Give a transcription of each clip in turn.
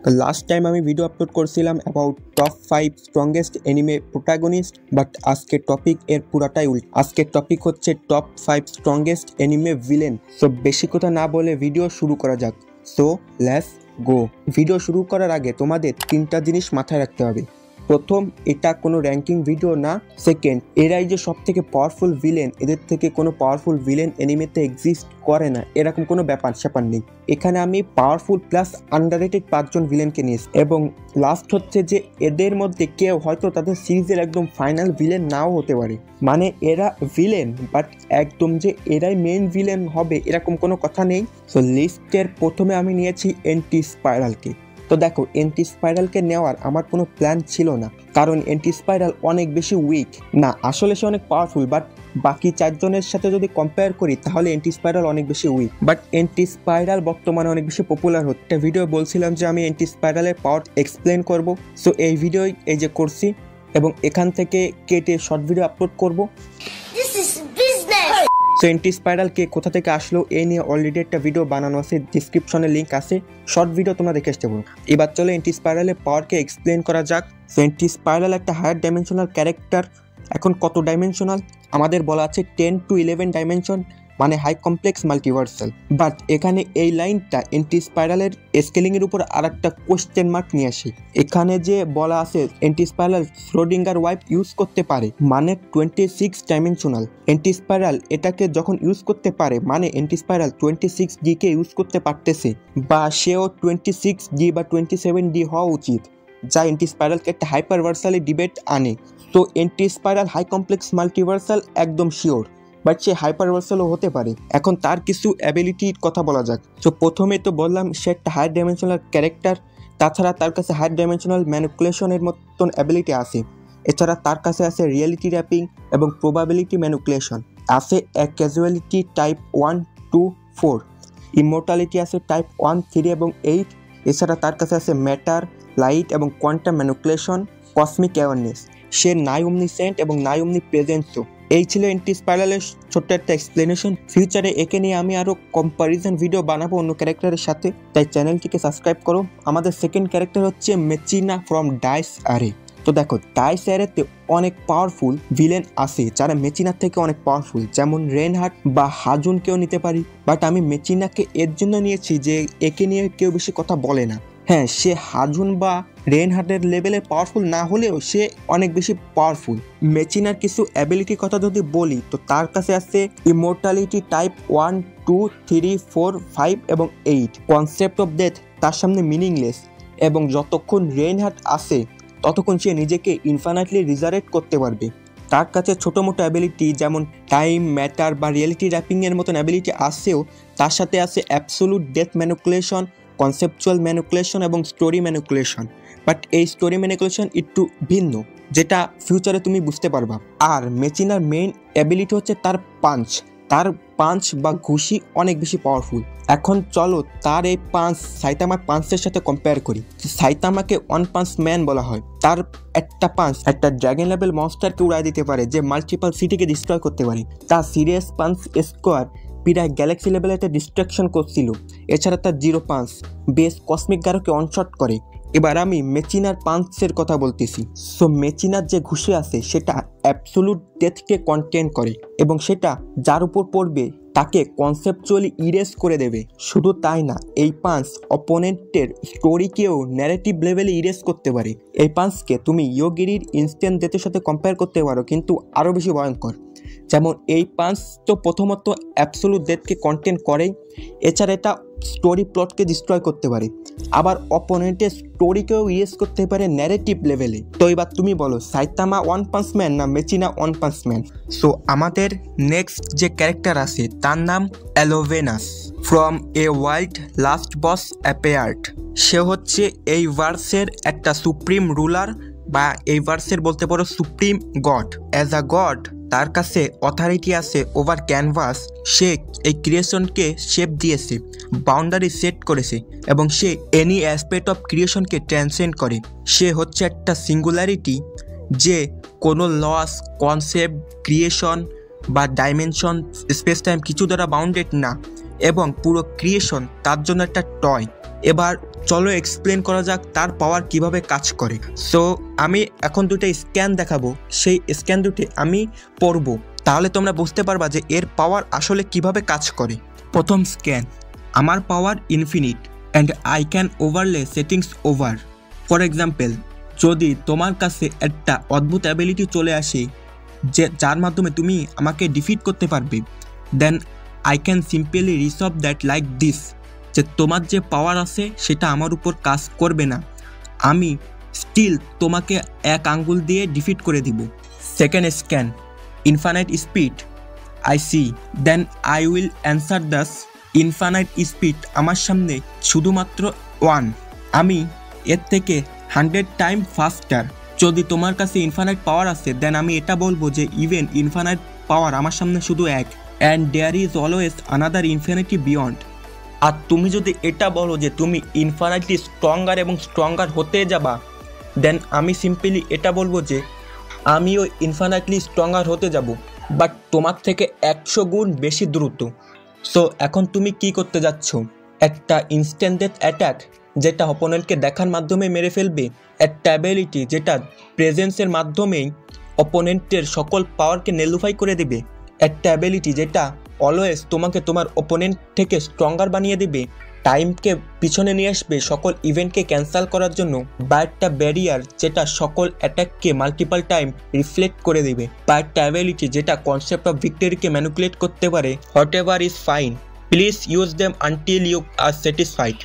তো last time আমি video upload করছিলাম about top 5 strongest anime protagonist, but আজকের টপিক এর পুরাটাই উল্টো। আজকের টপিক হচ্ছে top 5 strongest anime villain. So বেশি কথা না বলে ভিডিও শুরু করা যাক। So let's go. ভিডিও শুরু করার আগে তোমাদের 3টা জিনিস মাথায় রাখতে হবে। প্রথম, এটা কোনো র্যাঙ্কিং ভিডিও না। সেকেন্ড, এরাই যে সব থেকে পাওয়ারফুল ভিলেন, এদের থেকে কোনো পাওয়ারফুল ভিলেন এনিমেতে এক্সিস্ট করে না, এরকম কোনো ব্যাপার স্যাপার নেই। এখানে আমি পাওয়ারফুল প্লাস আন্ডাররেটেড 5 জন ভিলেনকে নিয়েছি। এবং লাস্ট হচ্ছে যে এদের মধ্যে কেউ হয়তো তাদের সিরিজের একদম ফাইনাল ভিলেন নাও হতে পারে। মানে এরা ভিলেন, বাট একদম যে এরাই মেইন ভিলেন হবে এরকম কোনো কথা নেই। সো লিস্টের প্রথমে আমি নিয়েছি এন্টি স্পাইরালকে। তো দেখো, এন্টি স্পাইরালকে নেওয়ার আমার কোনো প্ল্যান ছিল না, কারণ এন্টি স্পাইরাল অনেক বেশি উইক না, আসলে সে অনেক পাওয়ারফুল, বাট বাকি 4 জনের সাথে যদি কম্পেয়ার করি তাহলে এন্টি স্পাইরাল অনেক বেশি উইক। বাট এন্টি স্পাইরাল বর্তমানে অনেক বেশি পপুলার হচ্ছে। একটা ভিডিও বলছিলাম যে আমি এন্টি স্পাইরালের পাওয়ার এক্সপ্লেন করব। সো এই ভিডিও এই যে করছি, এবং এখান থেকে কেটে শর্ট ভিডিও আপলোড করব। সো এন্টি স্পাইরাল কে কোথা থেকে আসলো এই নিয়ে অলরেডি একটা ভিডিও বানানো আছে, ডিসক্রিপশনে লিঙ্ক আছে, শর্ট ভিডিও তোমরা দেখে আসতে পারো। এবার চলো এন্টি স্পাইরালের পাওয়ারকে এক্সপ্লেন করা যাক। সো এন্টি স্পাইরাল একটা হায়ার ডাইমেনশনাল ক্যারেক্টার। এখন কত ডাইমেনশনাল? আমাদের বলা আছে 10 to 11 ডাইমেনশন, মানে হাই কমপ্লেক্স মাল্টিভার্সাল। বাট এখানে এই লাইনটা এন্টি স্পাইরালের স্কেলিংয়ের উপর আর একটা কোয়েশ্চেন মার্ক নিয়ে আসে। এখানে যে বলা আছে anti spiral Schrödinger wife use করতে পারে, মানে 26 ডাইমেনশনাল। এন্টি স্পাইরাল এটাকে যখন ইউজ করতে পারে, মানে এন্টি স্পাইরাল 26D কে ইউজ করতে পারতেছে, বা সেও 26D বা 27D হওয়া উচিত, যা এন্টি স্পাইরালকে একটা হাইপারভার্সালি ডিবেট আনে। তো anti spiral high complex multiversal একদম শিওর, বাট সে হাইপারভার্সালও হতে পারে। এখন তার কিছু অ্যাবিলিটির কথা বলা যাক। তো প্রথমে তো বললাম সে একটা হায়ার ডাইমেনশনাল ক্যারেক্টার, তাছাড়া তার কাছে হায়ার ডাইমেনশনাল ম্যানিপুলেশনের মতন অ্যাবিলিটি আছে। এছাড়া তার কাছে আছে রিয়েলিটি র্যাপিং এবং প্রবাবিলিটি ম্যানিপুলেশন, আছে ক্যাজুয়ালিটি টাইপ 1, 2, 4, ইমোর্টালিটি আছে টাইপ 1, 3 এবং 8। এছাড়া তার কাছে আছে ম্যাটার, লাইট এবং কোয়ান্টাম ম্যানিপুলেশন, কসমিক অ্যাওয়ারনেস। সে নাই অমনিসেন্ট এবং নাই অমনিপ্রেজেন্সও। এই ছিল এন্টি স্পাইরালের ছোট্ট একটা এক্সপ্লেনেশন। ফিউচারে একে নিয়ে আমি আরও কম্পারিজন ভিডিও বানাবো অন্য ক্যারেক্টারের সাথে, তাই চ্যানেলটিকে সাবস্ক্রাইব করো। আমাদের সেকেন্ড ক্যারেক্টার হচ্ছে মেচিনা ফ্রম ডাইস আরে। তো দেখো, ডাইস আরেতে অনেক পাওয়ারফুল ভিলেন আছে যারা মেচিনার থেকে অনেক পাওয়ারফুল, যেমন রেনহার্ট বা হাজুনকেও নিতে পারি। বাট আমি মেচিনাকে এর জন্য নিয়েছি যে একে নিয়ে কেউ বেশি কথা বলে না। হ্যাঁ, সে হাজুন বা রেনহার্টের লেভেলে পাওয়ারফুল না হলেও সে অনেক বেশি পাওয়ারফুল। মেচিনার কিছু অ্যাবিলিটির কথা যদি বলি, তো তার কাছে আছে ইমোর্টালিটি টাইপ 1, 2, 3, 4, 5 এবং 8। কনসেপ্ট অফ ডেথ তার সামনে মিনিংলেস, এবং যতক্ষণ রেনহার্ট আসে ততক্ষণ সে নিজেকে ইনফাইনাইটলি রিজারেক্ট করতে পারবে। তার কাছে ছোটো মোটো অ্যাবিলিটি যেমন টাইম, ম্যাটার বা রিয়েলিটি র্যাপিংয়ের মতন অ্যাবিলিটি আসেও, তার সাথে আছে absolute death manipulation, conceptual manipulation এবং স্টোরি ম্যানিপুলেশন। বাট এই স্টোরি ম্যানিপুলেশন একটু ভিন্ন, যেটা ফিউচারে তুমি বুঝতে পারবা। আর মেচিনার মেইন অ্যাবিলিটি হচ্ছে তার পাঞ্চ। তার পাঞ্চ বা ঘুষি অনেক বেশি পাওয়ারফুল। এখন চলো তার এই পাঞ্চ সাইতামার পাঞ্চের সাথে কম্পেয়ার করি। সাইতামাকে ওয়ান পাঞ্চ ম্যান বলা হয়। তার একটা পাঞ্চ একটা ড্র্যাগন লেভেল মনস্টারকে উড়াই দিতে পারে, যে মাল্টিপল সিটিকে ডিস্ট্রয় করতে পারে। তার সিরিয়াস পাঞ্চ স্কোয়ার প্রায় গ্যালাক্সি লেভেলে একটা ডিস্ট্রাকশন করছিল। এছাড়া তার জিরো পাঞ্চ বেস কসমিক গারোকে অনশট করে। এবার আমি মেচিনার পাঞ্চের কথা বলতেছি। সো মেচিনার যে ঘুষি আছে সেটা অ্যাবসোলুট ডেথকে কন্টেন করে, এবং সেটা যার উপর পড়বে তাকে কনসেপচুয়ালি ইরেজ করে দেবে। শুধু তাই না, এই পাঞ্চ অপোনেন্টের স্টোরিকেও ন্যারেটিভ লেভেলে ইরেজ করতে পারে। এই পাঞ্চকে তুমি ইয়োগিরির ইনস্ট্যান্ট ডেথের সাথে কম্পেয়ার করতে পারো, কিন্তু আরও বেশি ভয়ঙ্কর। যেমন এই পাঞ্চ তো প্রথমত অ্যাবসোলুট ডেথকে কন্টেন করেই, এছাড়া এটা স্টোরি প্লটকে ডিস্ট্রয় করতে পারে, আবার অপোনেন্টের স্টোরিকেও ইরেজ করতে পারে ন্যারেটিভ লেভেলে। তো এবার তুমি বলো, সাইতামা ওয়ান পাঞ্চ ম্যান না মেচিনা ওয়ান পাঞ্চ ম্যান? সো আমাদের নেক্সট যে ক্যারেক্টার আছে তার নাম অ্যালোভেনাস। From a wild last boss appeared. সে হচ্ছে এই ভার্সের একটা সুপ্রিম রুলার, বা এই ভার্সের বলতে পারো supreme god. As a god তার কাছে অথরিটি আছে ওভার ক্যানভাস। সে এই ক্রিয়েশনকে শেপ দিয়েছে, বাউন্ডারি সেট করেছে, এবং সে এনি অ্যাসপেক্ট অফ ক্রিয়েশনকে ট্রান্সেন্ড করে। সে হচ্ছে একটা সিঙ্গুলারিটি, যে কোনো লস, কনসেপ্ট, ক্রিয়েশন বা ডাইমেনশন, স্পেস টাইম কিছু দ্বারা বাউন্ডেড না, এবং পুরো ক্রিয়েশন তার জন্য একটা টয়। এবার চলো এক্সপ্লেন করা যাক তার পাওয়ার কিভাবে কাজ করে। সো আমি এখন দুটো স্ক্যান দেখাবো, সেই স্ক্যান দুটি আমি পড়ব, তাহলে তোমরা বুঝতে পারবা যে এর পাওয়ার আসলে কিভাবে কাজ করে। প্রথম স্ক্যান, আমার power infinite and I can overlay settings over. For example, যদি তোমার কাছে একটা অদ্ভুত অ্যাবিলিটি চলে আসে যার মাধ্যমে তুমি আমাকে ডিফিট করতে পারবে, then I can simply resolve that like this, যে তোমার যে পাওয়ার আছে সেটা আমার উপর কাজ করবে না, আমি স্টিল তোমাকে এক আঙ্গুল দিয়ে ডিফিট করে দিব। Second scan, infinite speed I see, then I will answer thus. Infinite speed আমার সামনে শুধুমাত্র 1, আমি এর থেকে 100 টাইম ফাস্টার। যদি তোমার কাছে ইনফাইনাইট পাওয়ার আছে দেন আমি এটা বলবো যে ইভেন ইনফাইনাইট পাওয়ার আমার সামনে শুধু 1, and there is always another infinity beyond. আর তুমি যদি এটা বলো যে তুমি ইনফাইনাইটলি স্ট্রঙ্গার এবং স্ট্রঙ্গার হতে যাবা, দেন আমি সিম্পলি এটা বলবো যে আমিও ইনফাইনাইটলি স্ট্রঙ্গার হতে যাব, বাট তোমার থেকে 100 গুণ বেশি দ্রুত। সো এখন তুমি কি করতে যাচ্ছ? একটা ইনস্ট্যান্ট ডেথ অ্যাটাক যেটা অপোনেন্টকে দেখার মাধ্যমে মেরে ফেলবে, একটা অ্যাবিলিটি যেটা প্রেজেন্সের মাধ্যমেই অপোনেন্টের সকল পাওয়ারকে নেলুফাই করে দেবে, একটা অ্যাবিলিটি যেটা অলওয়েজ তোমাকে তোমার অপোনেন্ট থেকে স্ট্রঙ্গার বানিয়ে দেবে, টাইমকে পিছনে নিয়ে আসবে সকল ইভেন্টকে ক্যান্সেল করার জন্য, বা একটা ব্যারিয়ার যেটা সকল অ্যাটাককে মাল্টিপল টাইম রিফ্লেক্ট করে দেবে, বা একটা অ্যাবিলিটি যেটা কনসেপ্ট অফ ভিক্টরিকে ম্যানিপুলেট করতে পারে। Whatever is fine, please use them until you are satisfied,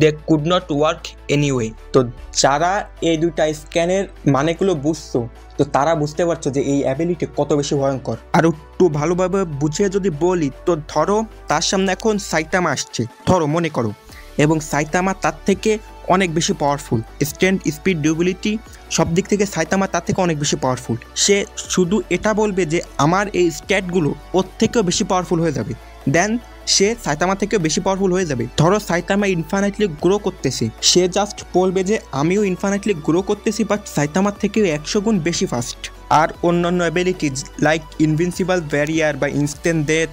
they could not work anyway. তো যারা এই দুটা স্ক্যানের মানেগুলো বুঝছো, তো তারা বুঝতে পারছো যে এই অ্যাবিলিটি কত বেশি ভয়ঙ্কর। আর একটু ভালোভাবে বুঝিয়ে যদি বলি, তো ধরো তার সামনে এখন সাইতামা আসছে, ধরো মনে করো, এবং সাইতামা তার থেকে অনেক বেশি পাওয়ারফুল, স্ট্রেন্থ, স্পিড, ডিউরেবিলিটি সব দিক থেকে সাইতামা তার থেকে অনেক বেশি পাওয়ারফুল। সে শুধু এটা বলবে যে আমার এই স্ট্যাটগুলো ওর থেকেও বেশি পাওয়ারফুল হয়ে যাবে, দেন সে সাইতামা থেকেও বেশি পাওয়ারফুল হয়ে যাবে। ধরো সাইতামা ইনফাইনাইটলি গ্রো করতেছে, সে জাস্ট বলবে যে আমিও ইনফাইনাইটলি গ্রো করতেছি, বাট সাইতামার থেকেও 100 গুণ বেশি ফাস্ট। আর অন্যান্য অ্যাবিলিটিজ লাইক ইনভিনসিবল ব্যারিয়ার বা ইনস্ট্যান্ট ডেথ,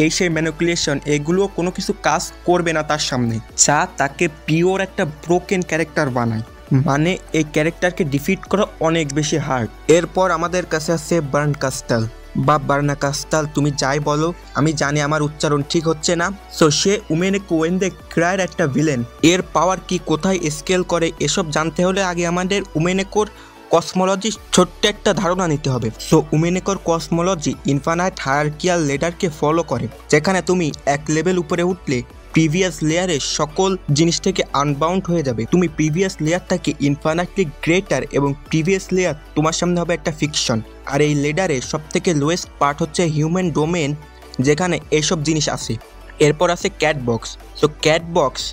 এই সেই ম্যানিপুলেশন, এগুলো কোনো কিছু কাজ করবে না তার সামনে, যা তাকে পিওর একটা ব্রোকেন ক্যারেক্টার বানায়। মানে এই ক্যারেক্টারকে ডিফিট করা অনেক বেশি হার্ড। এরপর আমাদের কাছে আছে বার্নকাস্টাল বা বার্নাকাস্টাল, তুমি যাই বলো, আমি জানি আমার উচ্চারণ ঠিক হচ্ছে না। সো সে উমেনেকো ওয়েন্দে ক্রায়ের একটা ভিলেন। এর পাওয়ার কি, কোথায় স্কেল করে, এসব জানতে হলে আগে আমাদের উমেনেকোর কসমোলজি ছোট্ট একটা ধারণা নিতে হবে। সো উমেনেকোর কসমোলজি ইনফাইনাইট হায়ারার্কিয়াল লেডারকে ফলো করে, যেখানে তুমি এক লেভেল উপরে উঠলে প্রিভিয়াস লেয়ারের সকল জিনিস থেকে আনবাউন্ড হয়ে যাবে। তুমি প্রিভিয়াস লেয়ারটাকে ইনফাইনাইটলি গ্রেটার, এবং প্রিভিয়াস লেয়ার তোমার সামনে হবে একটা ফিকশন। আর এই লেডারের সব থেকে লোয়েস্ট পার্ট হচ্ছে হিউম্যান ডোমেন, যেখানে এইসব জিনিস আছে। এরপর আছে cat box. So cat box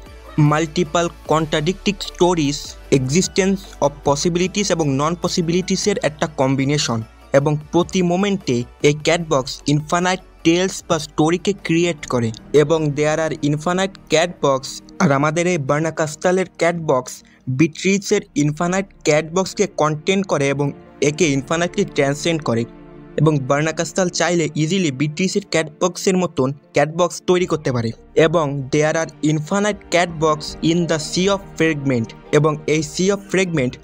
multiple contradicting stories, existence of possibilities এবং নন পসিবিলিটিসের একটা কম্বিনেশন, এবং প্রতি মোমেন্টে এই ক্যাট বক্স ইনফাইনাইট টেলস বা স্টোরিকে ক্রিয়েট করে, এবং there are infinite cat box. আর আমাদের এই বার্নাকাস্টালের ক্যাট বক্স বিট্রিজের ইনফাইনাইট ক্যাট বক্সকে কন্টেন করে এবং একে ইনফাইনাইটলি ট্রান্সেন্ড করে, এবং বার্নাকাস্টাল চাইলে ইজিলি বিট্রিজের ক্যাট বক্সের মতন ক্যাট বক্স তৈরি করতে পারে। এবং there are infinite cat box in the sea of fragment, এবং এই sea of fragment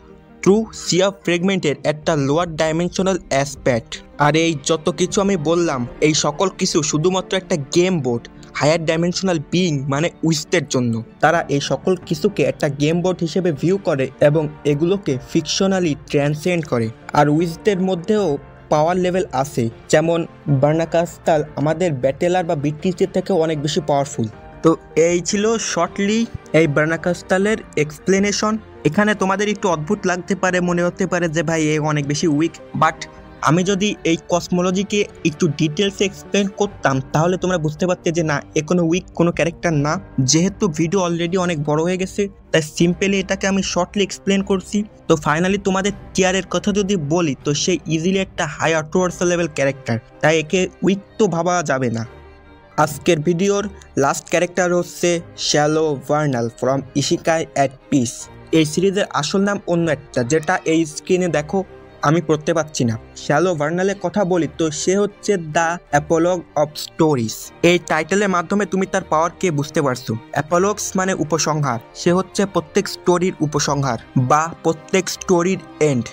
true sea of ফ্রেগমেন্টের একটা লোয়ার ডাইমেনশনাল অ্যাসপেক্ট। আর এই যত কিছু আমি বললাম, এই সকল কিছু শুধুমাত্র একটা game board higher dimensional being মানে উইস্টের জন্য। তারা এই সকল কিছুকে একটা গেম বোর্ড হিসেবে ভিউ করে এবং এগুলোকে ফিকশনালি ট্রান্সেন্ড করে। আর উইস্টের মধ্যেও পাওয়ার লেভেল আছে, যেমন বার্নাকাস্টাল আমাদের ব্যাটেলার বা বিট্রিজের থেকেও অনেক বেশি পাওয়ারফুল। তো এই ছিল শর্টলি এই বার্নাকাস্টালের এক্সপ্লেনেশন। এখানে তোমাদের একটু অদ্ভুত লাগতে পারে, মনে হতে পারে যে ভাই এ অনেক বেশি উইক, বাট আমি যদি এই কসমোলজিকে একটু ডিটেলসে এক্সপ্লেন করতাম তাহলে তোমরা বুঝতে পারতে যে না, এ কোনো উইক কোনো ক্যারেক্টার না। যেহেতু ভিডিও অলরেডি অনেক বড় হয়ে গেছে, তাই সিম্পলি এটাকে আমি শর্টলি এক্সপ্লেন করছি। তো ফাইনালি তোমাদের টিয়ারের কথা যদি বলি, তো সে ইজিলি একটা হাই অটোয়ার্সাল লেভেল ক্যারেক্টার, তাই একে উইক তো ভাবা যাবে না। আজকের ভিডিওর লাস্ট ক্যারেক্টার হচ্ছে Shallow Vernal from isekai at peace. এই সিরিজের আসল নাম অন্য একটা, যেটা এই স্ক্রিনে দেখো আমি পড়তে পারছি না। শ্যালো ভার্নালের কথা বলি তো সে হচ্ছে দ্য অ্যাপোলগ অফ স্টোরিজ। এই টাইটেলের মাধ্যমে তুমি তার পাওয়ারকে বুঝতে পারছো। অ্যাপোলগস মানে উপসংহার, সে হচ্ছে প্রত্যেক স্টোরির উপসংহার বা প্রত্যেক স্টোরির এন্ড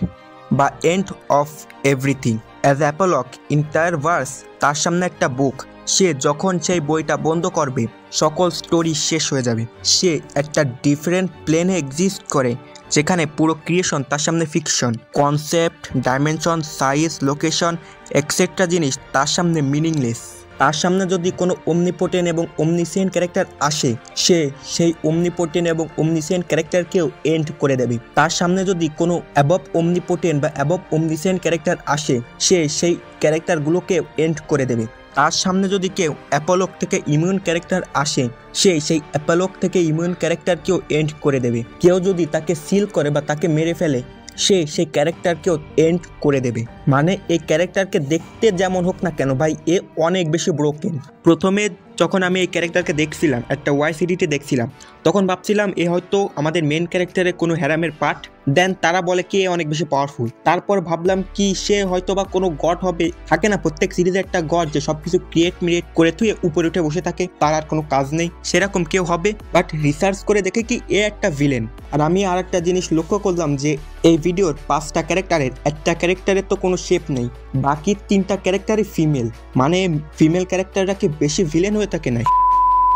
বা এন্ড অফ এভরিথিং। অ্যাজ অ্যাপোলগ ইন্টায়ার ভার্স, তার সামনে একটা বুক, সে যখন সেই বইটা বন্ধ করবে সকল স্টোরি শেষ হয়ে যাবে। সে একটা ডিফারেন্ট প্লেনে এক্সিস্ট করে যেখানে পুরো ক্রিয়েশন তার সামনে fiction, concept, dimension, size, location etcetera জিনিস তার সামনে মিনিংলেস। তার সামনে যদি কোনো ওমনিপোটেন্ট এবং ওমনিসিয়েন্ট ক্যারেক্টার আসে, সে সেই ওমনিপোটেন্ট এবং ওমনিসিয়েন্ট ক্যারেক্টারকেও এন্ড করে দেবে। তার সামনে যদি কোনো অ্যাবভ ওমনিপোটেন্ট বা অ্যাবভ ওমনিসিয়েন্ট ক্যারেক্টার আসে, সে সেই ক্যারেক্টারগুলোকেও এন্ড করে দেবে। তার সামনে যদি কেউ অ্যাপোলগ থেকে ইমিউন ক্যারেক্টার আসে, সে সেই অ্যাপোলগ থেকে ইমিউন ক্যারেক্টারকেও এন্ড করে দেবে। কেউ যদি তাকে সিল করে বা তাকে মেরে ফেলে, সে সেই ক্যারেক্টারকেও এন্ড করে দেবে। মানে এই ক্যারেক্টারকে দেখতে যেমন হোক না কেন ভাই, এ অনেক বেশি ব্রোকেন। প্রথমে যখন আমি এই ক্যারেক্টারকে দেখছিলাম, একটা ওয়াইসিডিতে দেখছিলাম, তখন ভাবছিলাম এ হয়তো আমাদের মেন ক্যারেক্টারের কোনো হ্যারামের পার্ট। দেন তারা বলে কি এ অনেক বেশি পাওয়ারফুল। তারপর ভাবলাম কি সে হয়তো বা কোনো গড হবে। থাকে না প্রত্যেক সিরিজে একটা গড যে সবকিছু ক্রিয়েট করে তুই উপরে উঠে বসে থাকে, তার আর কোনো কাজ নেই, সেরকম কেউ হবে। বাট রিসার্চ করে দেখে কি এ একটা ভিলেন। আর আমি আর একটা জিনিস লক্ষ্য করলাম যে এই ভিডিওর 5টা ক্যারেক্টারের একটা ক্যারেক্টারের তো কোনো শেপ নেই, বাকি 3টা ক্যারেক্টারই ফিমেল। মানে ফিমেল ক্যারেক্টাররা কি বেশি ভিলেন হয়ে থাকে না?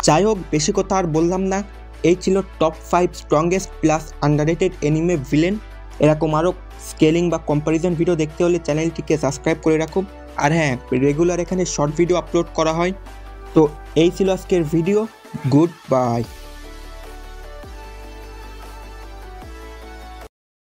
যাই হোক, বেশি কথা আর বললাম না। এই ছিল top 5 strongest plus underrated anime villain. এরকম আরও স্কেলিং বা কম্প্যারিজন ভিডিও দেখতে হলে চ্যানেলটিকে সাবস্ক্রাইব করে রাখো। আর হ্যাঁ, রেগুলার এখানে শর্ট ভিডিও আপলোড করা হয়। তো এই ছিল আজকের ভিডিও। Good bye.